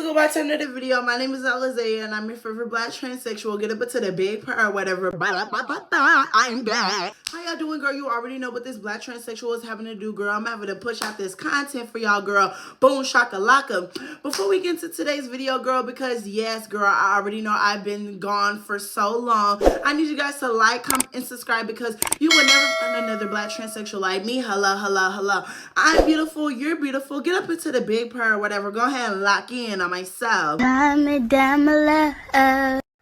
welcome back to another video. My name is Alizaya and I'm your favorite black transsexual. Get up into the big part or whatever. I'm back. How y'all doing, girl? You already know what this black transsexual is having to do, girl. I'm having to push out this content for y'all, girl. Boom shakalaka. Before we get into today's video, girl, because yes, girl, I already know I've been gone for so long. I need you guys to like, comment, and subscribe because you will never find another black transsexual like me. Hello, hello, hello. I'm beautiful. You're beautiful. Get up into the big part or whatever. Go ahead and lock in on myself.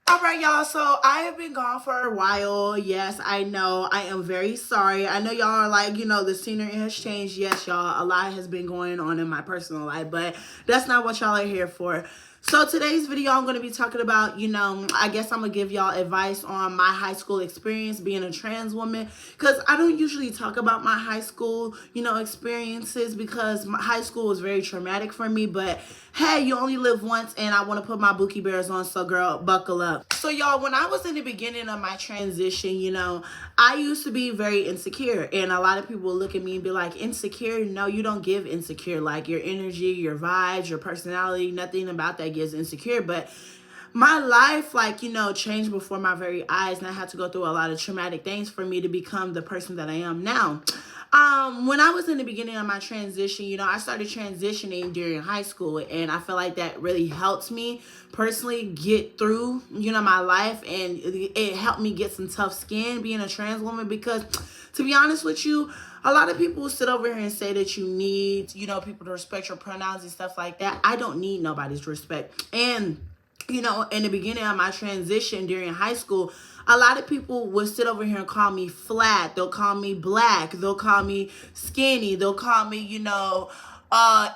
Alright, y'all, so I have been gone for a while. Yes, I know. I am very sorry. I know y'all are like, the scenery has changed. Yes, y'all, a lot has been going on in my personal life, but that's not what y'all are here for. So today's video, I'm going to be talking about, I guess I'm going to give y'all advice on my high school experience being a trans woman. Because I don't usually talk about my high school, experiences because my high school was very traumatic for me. But hey, you only live once and I want to put my Bookie Bears on. So girl, buckle up. So y'all, when I was in the beginning of my transition, I used to be very insecure. And a lot of people will look at me and be like, insecure? No, you don't give insecure. Like your energy, your vibes, your personality, nothing about that gives insecure. But my life, changed before my very eyes, and I had to go through a lot of traumatic things for me to become the person that I am now. When I was in the beginning of my transition, I started transitioning during high school, and I feel like that really helped me personally get through, my life, and it helped me get some tough skin being a trans woman because, to be honest with you, a lot of people sit over here and say that you need, people to respect your pronouns and stuff like that. I don't need nobody's respect. And in the beginning of my transition during high school, a lot of people would sit over here and call me flat. They'll call me black. They'll call me skinny. They'll call me,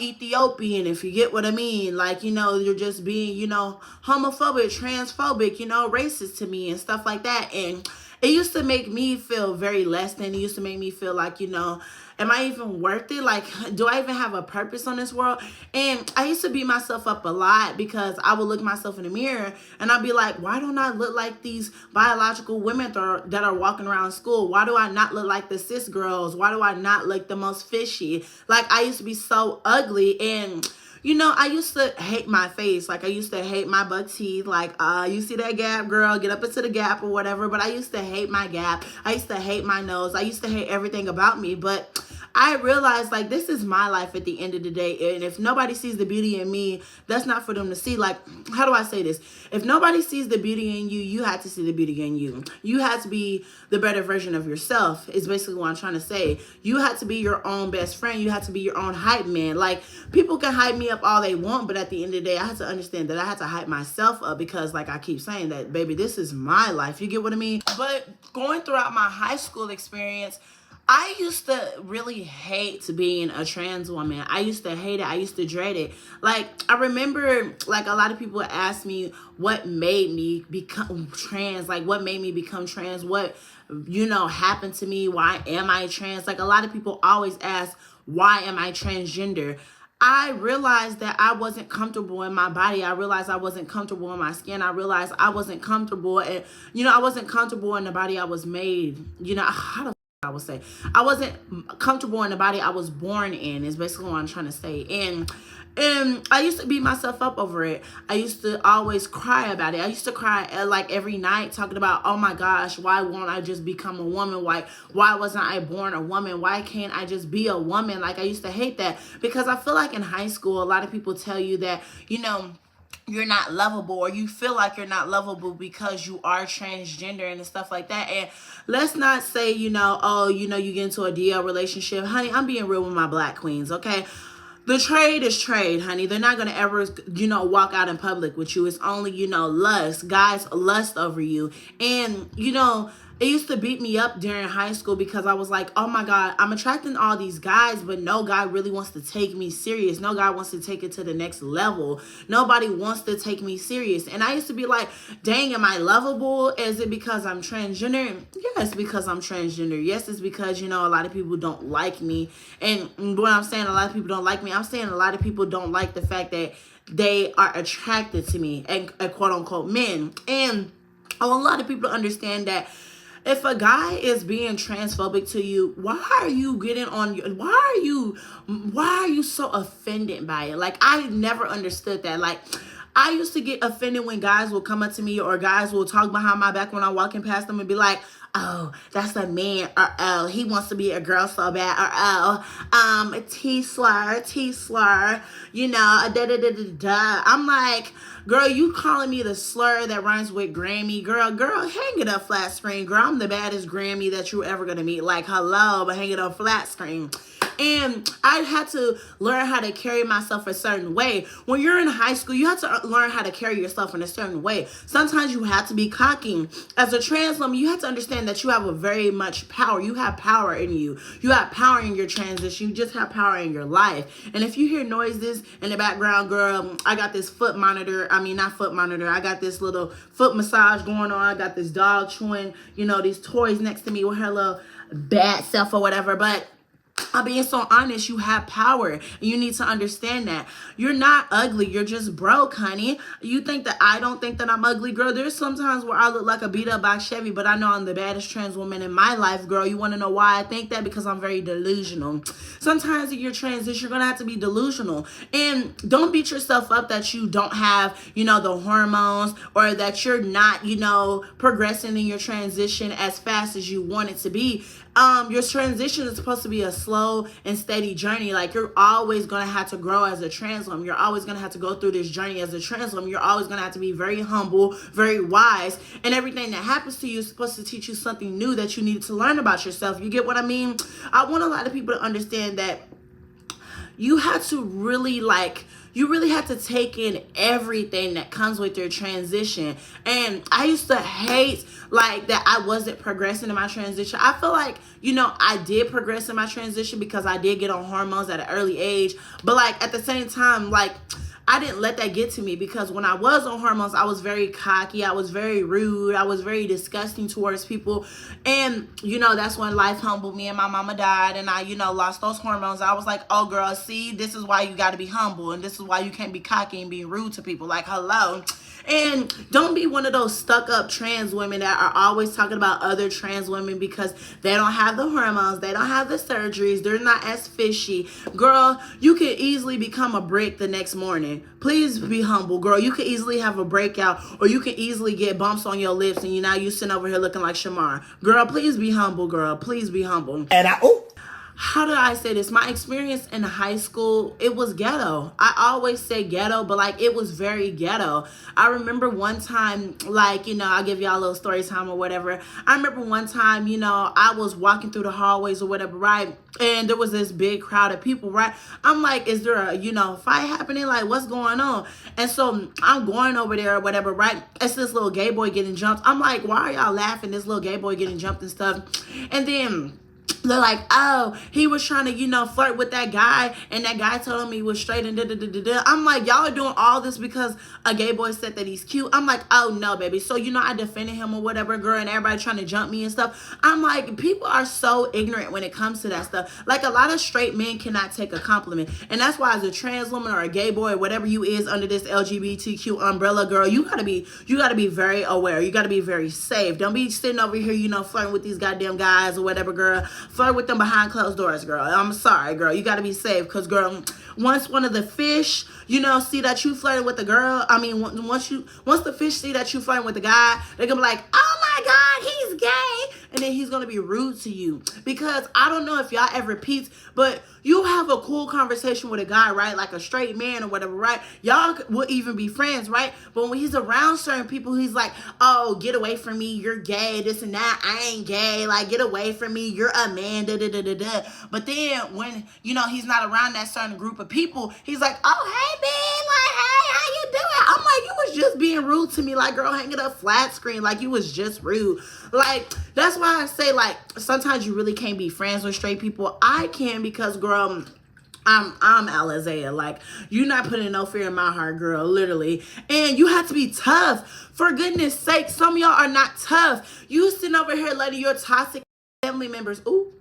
Ethiopian, if you get what I mean. Like, you're just being, homophobic, transphobic, racist to me and stuff like that. And it used to make me feel very less than. It used to make me feel like, am I even worth it? Like, do I even have a purpose on this world? And I used to beat myself up a lot because I would look myself in the mirror and I'd be like, why don't I look like these biological women that are walking around school? Why do I not look like the cis girls? Why do I not look the most fishy? Like, I used to be so ugly and I used to hate my face. Like, I used to hate my buck teeth. Like, you see that gap, girl? Get up into the gap or whatever. But I used to hate my gap. I used to hate my nose. I used to hate everything about me. But I realized, like, this is my life at the end of the day. And if nobody sees the beauty in me, that's not for them to see. Like, how do I say this? If nobody sees the beauty in you, you have to see the beauty in you. You have to be the better version of yourself, is basically what I'm trying to say. You have to be your own best friend. You have to be your own hype man. Like, people can hype me up all they want, but at the end of the day, I have to understand that I have to hype myself up because, like I keep saying, that, baby, this is my life. You get what I mean? But going throughout my high school experience, I used to really hate being a trans woman. I used to hate it. I used to dread it. Like, I remember, like, a lot of people ask me what made me become trans. Like, what made me become trans? What, happened to me? Why am I trans? Like, a lot of people always ask, why am I transgender? I realized that I wasn't comfortable in my body. I realized I wasn't comfortable in my skin. I realized I wasn't comfortable. And, I wasn't comfortable in the body I was made. How the I would say I wasn't comfortable in the body I was born in is basically what I'm trying to say. And I used to beat myself up over it. I used to always cry about it. I used to cry like every night talking about, oh my gosh, why won't I just become a woman? Why wasn't I born a woman? Why can't I just be a woman? Like, I used to hate that because I feel like in high school, a lot of people tell you that, you're not lovable, or you feel like you're not lovable because you are transgender and stuff like that. And let's not say, you get into a DL relationship. Honey, I'm being real with my black queens, okay? The trade is trade, honey. They're not going to ever, walk out in public with you. It's only, lust. Guys lust over you. And, it used to beat me up during high school because I was like, oh my God, I'm attracting all these guys, but no guy really wants to take me serious. No guy wants to take it to the next level. Nobody wants to take me serious. And I used to be like, dang, am I lovable? Is it because I'm transgender? Yes, because I'm transgender. Yes, it's because, a lot of people don't like me. And when I'm saying a lot of people don't like me, I'm saying a lot of people don't like the fact that they are attracted to me and quote unquote men. And I want a lot of people to understand that if a guy is being transphobic to you, why are you getting on your, why are you so offended by it? Like, I never understood that. Like, I used to get offended when guys will come up to me, or guys will talk behind my back when I'm walking past them and be like, oh, that's a man, or oh, he wants to be a girl so bad, or oh, T slur, you know, da da da da da. I'm like, girl, you calling me the slur that rhymes with Grammy? Girl, hang it up flat screen. Girl, I'm the baddest Grammy that you ever gonna meet. Like, hello, but hang it up flat screen. And I had to learn how to carry myself a certain way. When you're in high school, you have to learn how to carry yourself in a certain way. Sometimes you have to be cocky. As a trans woman, you have to understand that you have a very much power. You have power in you. You have power in your transition. You just have power in your life. And if you hear noises in the background, girl, I got this foot monitor. I mean, not foot monitor. I got this little foot massage going on. I got this dog chewing, you know, these toys next to me with her little bad self or whatever. But I'm being so honest, you have power. And you need to understand that. You're not ugly. You're just broke, honey. You think that I don't think that I'm ugly, girl? There's sometimes where I look like a beat up box Chevy, but I know I'm the baddest trans woman in my life, girl. You want to know why I think that? Because I'm very delusional. Sometimes in your transition, you're going to have to be delusional. And don't beat yourself up that you don't have, you know, the hormones, or that you're not, you know, progressing in your transition as fast as you want it to be. Your transition is supposed to be a slow and steady journey. Like, you're always going to have to grow as a trans woman. You're always going to have to go through this journey as a trans woman. You're always going to have to be very humble, very wise. And everything that happens to you is supposed to teach you something new that you need to learn about yourself. You get what I mean? I want a lot of people to understand that you have to really, like, you really have to take in everything that comes with your transition. And I used to hate, like, that I wasn't progressing in my transition. I feel like, you know, I did progress in my transition because I did get on hormones at an early age. But, like, at the same time, like, I didn't let that get to me, because when I was on hormones, I was very cocky. I was very rude. I was very disgusting towards people. And, you know, that's when life humbled me and my mama died and I, you know, lost those hormones. I was like, oh, girl, see, this is why you got to be humble. And this is why you can't be cocky and be rude to people. Like, hello. And don't be one of those stuck up trans women that are always talking about other trans women because they don't have the hormones, they don't have the surgeries, they're not as fishy. Girl, you can easily become a brick the next morning. Please be humble, girl. You can easily have a breakout, or you can easily get bumps on your lips and you sitting over here looking like Shamar. Girl, please be humble, girl. Please be humble. And how do I say this? My experience in high school, it was ghetto. I always say ghetto, but, like, it was very ghetto. I remember one time, like, you know, I'll give y'all a little story time or whatever. I remember one time, you know, I was walking through the hallways or whatever, right? And there was this big crowd of people, right? I'm like, is there a, you know, fight happening? Like, what's going on? And so I'm going over there or whatever, right? It's this little gay boy getting jumped. I'm like, why are y'all laughing? This little gay boy getting jumped and stuff. And then they're like, oh, he was trying to, you know, flirt with that guy, and that guy told him he was straight and da-da-da-da-da. I'm like, y'all are doing all this because a gay boy said that he's cute. I'm like, oh, no, baby. So, you know, I defended him or whatever, girl, and everybody trying to jump me and stuff. I'm like, people are so ignorant when it comes to that stuff. Like, a lot of straight men cannot take a compliment. And that's why, as a trans woman or a gay boy or whatever you is under this LGBTQ umbrella, girl, you gotta be very aware. You gotta be very safe. Don't be sitting over here, you know, flirting with these goddamn guys or whatever, girl. Flirt with them behind closed doors, girl. I'm sorry, girl. You got to be safe, because, girl, once one of the fish, you know, see that you flirting with the girl, I mean, once the fish see that you flirting with the guy, they're going to be like, oh, my God, he's gay. And then he's going to be rude to you. Because I don't know if y'all ever peeped, but you have a cool conversation with a guy, right? Like a straight man or whatever, right? Y'all will even be friends, right? But when he's around certain people, he's like, oh, get away from me. You're gay, this and that. I ain't gay. Like, get away from me. You're a man, da-da-da-da-da. But then when, you know, he's not around that certain group of people, he's like, oh, hey, man. Like, hey, how you doing? I'm like, you was just being rude to me. Like, girl, hang it up flat screen. Like, you was just rude. Like, that's why I say, like, sometimes you really can't be friends with straight people. I can, because, girl, I'm Alizea. Like, you're not putting no fear in my heart, girl, literally. And you have to be tough. For goodness sake, some of y'all are not tough. You sitting over here letting your toxic family members, ooh,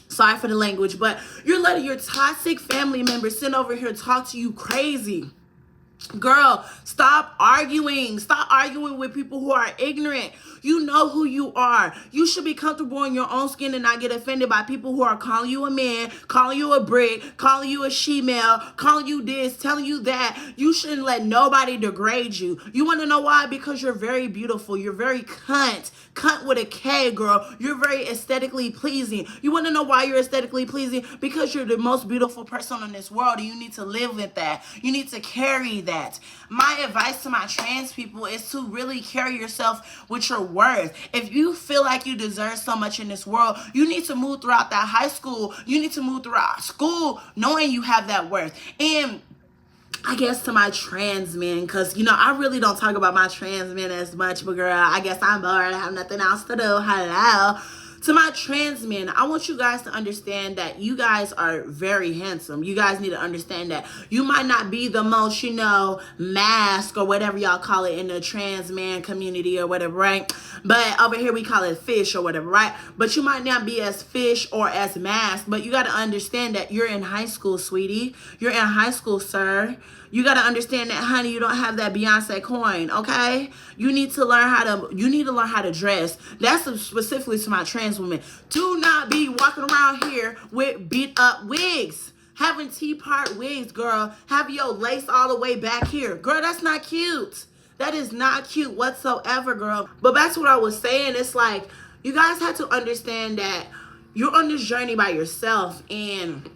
sorry for the language, but you're letting your toxic family members sit over here talk to you crazy. Girl, stop arguing. Stop arguing with people who are ignorant. You know who you are. You should be comfortable in your own skin and not get offended by people who are calling you a man, calling you a brick, calling you a she-male, calling you this, telling you that. You shouldn't let nobody degrade you. You want to know why? Because you're very beautiful. You're very cunt. Cunt with a K, girl. You're very aesthetically pleasing. You want to know why you're aesthetically pleasing? Because you're the most beautiful person in this world, and you need to live with that. You need to carry that. My advice to my trans people is to really carry yourself with your worth. If you feel like you deserve so much in this world, you need to move throughout that high school. You need to move throughout school knowing you have that worth. And I guess to my trans men, because, I really don't talk about my trans men as much, but girl, I guess I'm bored. I have nothing else to do. Hello. To my trans men, I want you guys to understand that you guys are very handsome. You guys need to understand that you might not be the most, mask or whatever y'all call it in the trans man community or whatever, right? But over here we call it fish or whatever, right? But you might not be as fish or as mask, but you got to understand that you're in high school, sweetie. You're in high school, sir. You got to understand that, honey, you don't have that Beyonce coin, okay? You need to learn how to dress. That's specifically to my trans women. Do not be walking around here with beat up wigs. Having T-part wigs, girl. Have your lace all the way back here. Girl, that's not cute. That is not cute whatsoever, girl. But back to what I was saying, it's like, you guys have to understand that you're on this journey by yourself, and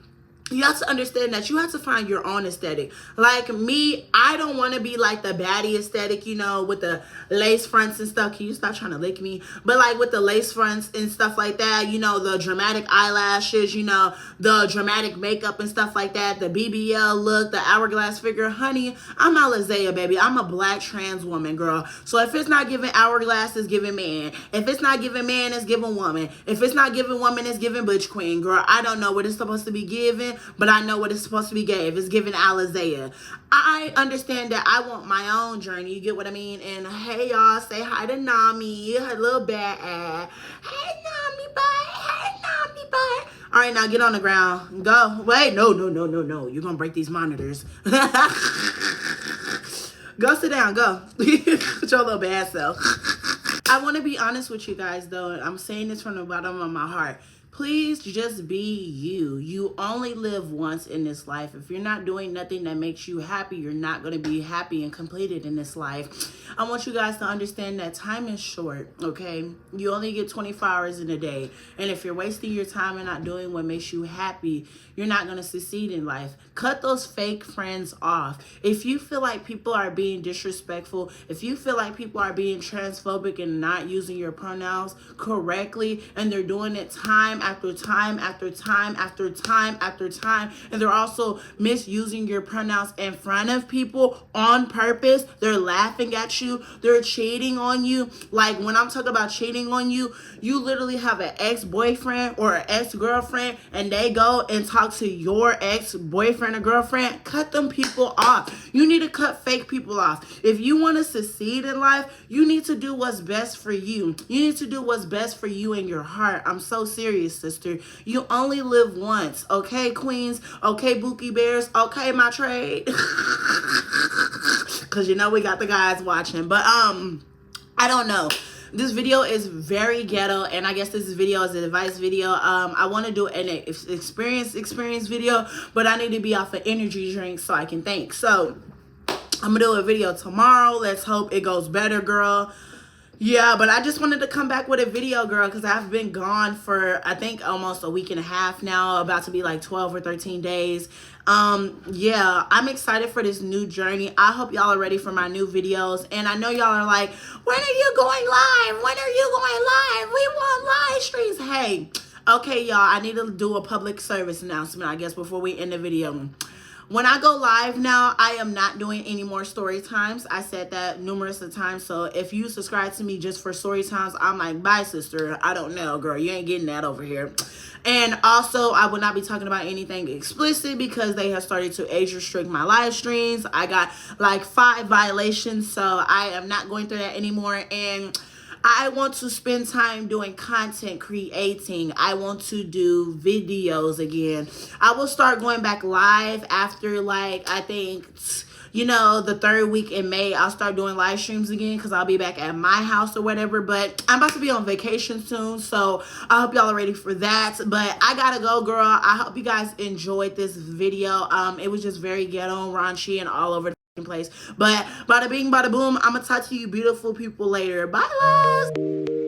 you have to understand that you have to find your own aesthetic. Like me, I don't want to be like the baddie aesthetic, with the lace fronts and stuff. Can you stop trying to lick me? But like with the lace fronts and stuff like that, the dramatic eyelashes, the dramatic makeup and stuff like that, the BBL look, the hourglass figure. Honey, I'm Alizea, baby. I'm a black trans woman, girl. So if it's not giving hourglass, it's giving man. If it's not giving man, it's giving woman. If it's not giving woman, it's giving butch queen, girl. I don't know what it's supposed to be giving, but I know what it's supposed to be gave. It's giving Alizea. I understand that I want my own journey. You get what I mean? And hey, y'all, say hi to Nami, her little bad ass. Hey, Nami, bye. Hey, Nami, bye. All right, now get on the ground. Go. Wait, no. You're going to break these monitors. Go sit down. Go. With your little bad self. I want to be honest with you guys, though. I'm saying this from the bottom of my heart. Please just be you. You only live once in this life. If you're not doing nothing that makes you happy, you're not going to be happy and completed in this life. I want you guys to understand that time is short, okay? You only get 24 hours in a day. And if you're wasting your time and not doing what makes you happy, you're not going to succeed in life. Cut those fake friends off. If you feel like people are being disrespectful, if you feel like people are being transphobic and not using your pronouns correctly, and they're doing it time after time after time after time after time, and they're also misusing your pronouns in front of people on purpose, they're laughing at you, they're cheating on you. Like when I'm talking about cheating on you, you literally have an ex-boyfriend or an ex-girlfriend, and they go and talk to your ex-boyfriend or girlfriend. Cut them people off. You need to cut fake people off. If you want to succeed in life, you need to do what's best for you. You need to do what's best for you in your heart. I'm so serious, sister. You only live once. Okay, queens? Okay, Bookie Bears? Okay, my trade? Because we got the guys watching. But I don't know. This video is very ghetto, and I guess this video is an advice video. I want to do an experience video, but I need to be off an energy drink so I can think. So I'm gonna do a video tomorrow. Let's hope it goes better, girl. Yeah, but I just wanted to come back with a video, girl, because I've been gone for, I think, almost a week and a half now, about to be like 12 or 13 days. Yeah, I'm excited for this new journey. I hope y'all are ready for my new videos. And I know y'all are like, when are you going live? When are you going live? We want live streams. Hey, okay, y'all, I need to do a public service announcement, I guess, before we end the video. When I go live now, I am not doing any more story times. I said that numerous of times. So if you subscribe to me just for story times, I'm like, bye, sister. I don't know, girl. You ain't getting that over here. And also, I will not be talking about anything explicit because they have started to age restrict my live streams. I got like 5 violations, so I am not going through that anymore. And I want to spend time doing content creating. I want to do videos again. I will start going back live after, like, I think you know, the third week in May, I'll start doing live streams again because I'll be back at my house or whatever. But I'm about to be on vacation soon, so I hope y'all are ready for that. But I gotta go, girl. I hope you guys enjoyed this video. It was just very ghetto, raunchy, and all over the place. But bada bing, bada boom. I'm gonna talk to you beautiful people later. Bye, loves.